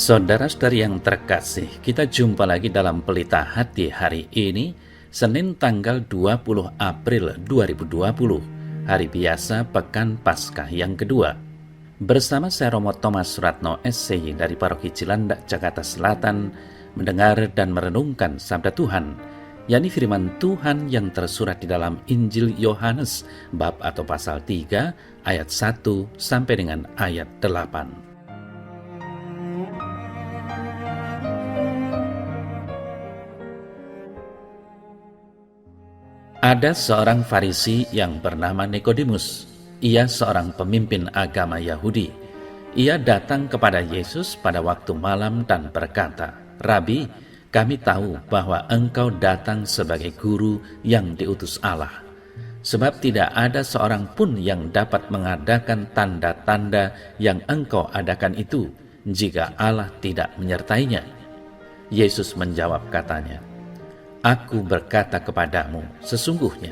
Saudara-saudari yang terkasih, kita jumpa lagi dalam Pelita Hati hari ini, Senin tanggal 20 April 2020, hari biasa Pekan Paskah yang kedua. Bersama saya Romo Thomas Suratno SCY dari Paroki Cilandak, Jakarta Selatan, mendengar dan merenungkan Sabda Tuhan, yakni firman Tuhan yang tersurat di dalam Injil Yohanes, bab atau pasal 3, ayat 1 sampai dengan ayat 8. Ada seorang Farisi yang bernama Nikodemus. Ia seorang pemimpin agama Yahudi. Ia datang kepada Yesus pada waktu malam dan berkata, "Rabi, kami tahu bahwa engkau datang sebagai guru yang diutus Allah. Sebab tidak ada seorang pun yang dapat mengadakan tanda-tanda yang engkau adakan itu, jika Allah tidak menyertainya." Yesus menjawab katanya, "Aku berkata kepadamu, sesungguhnya,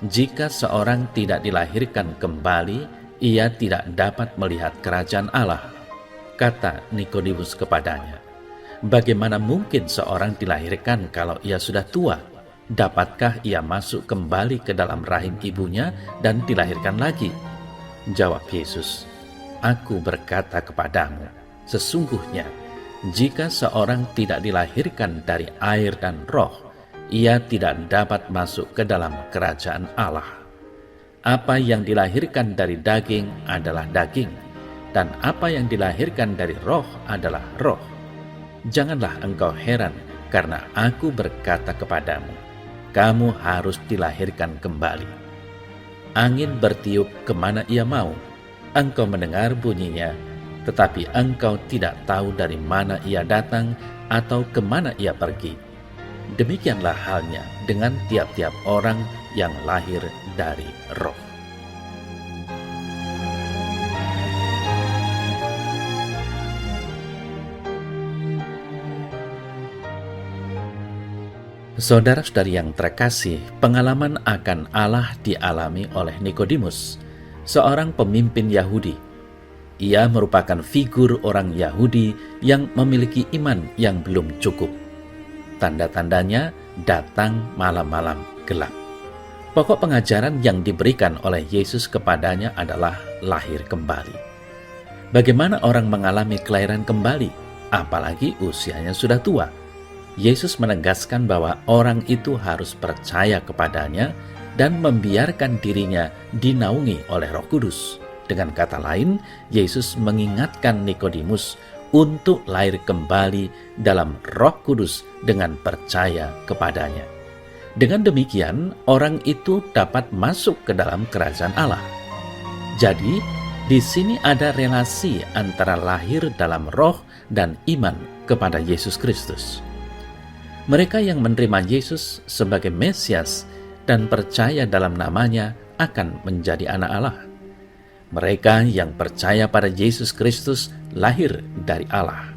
jika seorang tidak dilahirkan kembali, ia tidak dapat melihat kerajaan Allah." Kata Nikodemus kepadanya, "Bagaimana mungkin seorang dilahirkan kalau ia sudah tua? Dapatkah ia masuk kembali ke dalam rahim ibunya dan dilahirkan lagi?" Jawab Yesus, "Aku berkata kepadamu, sesungguhnya, jika seorang tidak dilahirkan dari air dan roh, ia tidak dapat masuk ke dalam kerajaan Allah. Apa yang dilahirkan dari daging adalah daging, dan apa yang dilahirkan dari roh adalah roh. Janganlah engkau heran karena aku berkata kepadamu, kamu harus dilahirkan kembali. Angin bertiup kemana ia mau, engkau mendengar bunyinya, tetapi engkau tidak tahu dari mana ia datang atau kemana ia pergi. Demikianlah halnya dengan tiap-tiap orang yang lahir dari roh." Saudara-saudari yang terkasih, pengalaman akan Allah dialami oleh Nikodemus, seorang pemimpin Yahudi. Ia merupakan figur orang Yahudi yang memiliki iman yang belum cukup. Tanda-tandanya datang malam-malam gelap. Pokok pengajaran yang diberikan oleh Yesus kepadanya adalah lahir kembali. Bagaimana orang mengalami kelahiran kembali, apalagi usianya sudah tua? Yesus menegaskan bahwa orang itu harus percaya kepadanya dan membiarkan dirinya dinaungi oleh Roh Kudus. Dengan kata lain, Yesus mengingatkan Nikodemus untuk lahir kembali dalam Roh Kudus dengan percaya kepadanya. Dengan demikian, orang itu dapat masuk ke dalam kerajaan Allah. Jadi, di sini ada relasi antara lahir dalam roh dan iman kepada Yesus Kristus. Mereka yang menerima Yesus sebagai Mesias dan percaya dalam namanya akan menjadi anak Allah. Mereka yang percaya pada Yesus Kristus lahir dari Allah.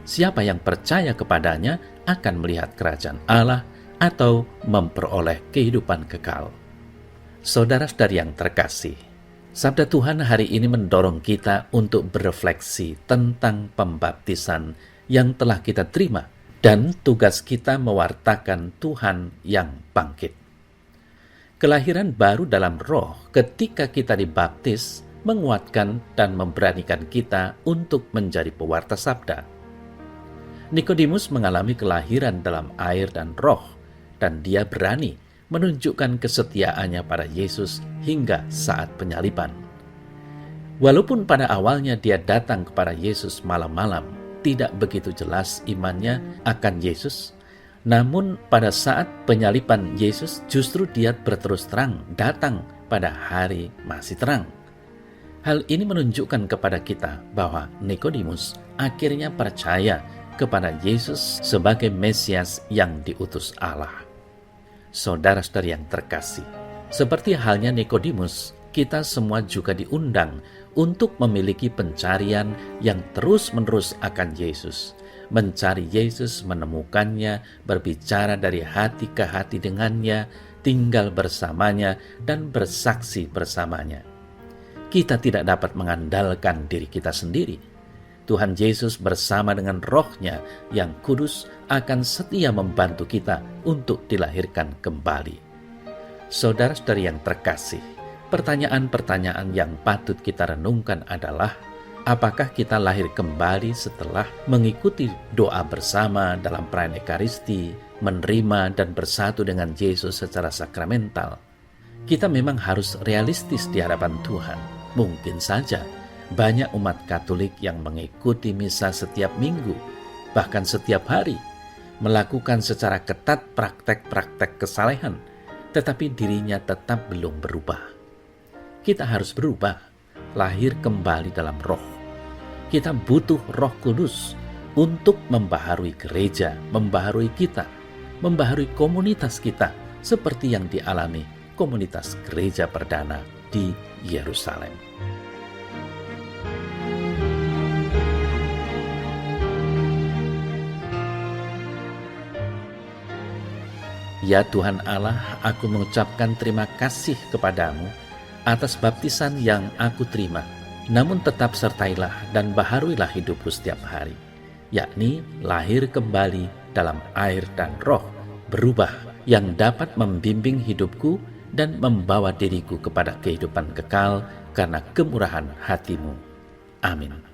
Siapa yang percaya kepadanya akan melihat kerajaan Allah atau memperoleh kehidupan kekal. Saudara-saudari yang terkasih, Sabda Tuhan hari ini mendorong kita untuk berefleksi tentang pembaptisan yang telah kita terima dan tugas kita mewartakan Tuhan yang bangkit. Kelahiran baru dalam roh ketika kita dibaptis menguatkan dan memberanikan kita untuk menjadi pewarta sabda. Nikodemus mengalami kelahiran dalam air dan roh, dan dia berani menunjukkan kesetiaannya pada Yesus hingga saat penyaliban. Walaupun pada awalnya dia datang kepada Yesus malam-malam, tidak begitu jelas imannya akan Yesus, namun pada saat penyaliban Yesus justru dia berterus terang datang pada hari masih terang. Hal ini menunjukkan kepada kita bahwa Nikodemus akhirnya percaya kepada Yesus sebagai Mesias yang diutus Allah. Saudara-saudari yang terkasih, seperti halnya Nikodemus, kita semua juga diundang untuk memiliki pencarian yang terus-menerus akan Yesus. Mencari Yesus, menemukannya, berbicara dari hati ke hati dengannya, tinggal bersamanya, dan bersaksi bersamanya. Kita tidak dapat mengandalkan diri kita sendiri. Tuhan Yesus bersama dengan Roh-Nya yang kudus akan setia membantu kita untuk dilahirkan kembali. Saudara-saudari yang terkasih, pertanyaan-pertanyaan yang patut kita renungkan adalah, apakah kita lahir kembali setelah mengikuti doa bersama dalam perayaan Ekaristi, menerima dan bersatu dengan Yesus secara sakramental? Kita memang harus realistis di hadapan Tuhan. Mungkin saja banyak umat Katolik yang mengikuti misa setiap minggu, bahkan setiap hari, melakukan secara ketat praktek-praktek kesalehan, tetapi dirinya tetap belum berubah. Kita harus berubah, lahir kembali dalam Roh. Kita butuh Roh Kudus untuk membaharui gereja, membaharui kita, membaharui komunitas kita, seperti yang dialami komunitas gereja perdana di Yerusalem. Ya Tuhan Allah, aku mengucapkan terima kasih kepadamu atas baptisan yang aku terima. Namun tetap sertailah dan baharuilah hidupku setiap hari, yakni lahir kembali dalam air dan Roh, berubah yang dapat membimbing hidupku dan membawa diriku kepada kehidupan kekal karena kemurahan hati-Mu. Amin.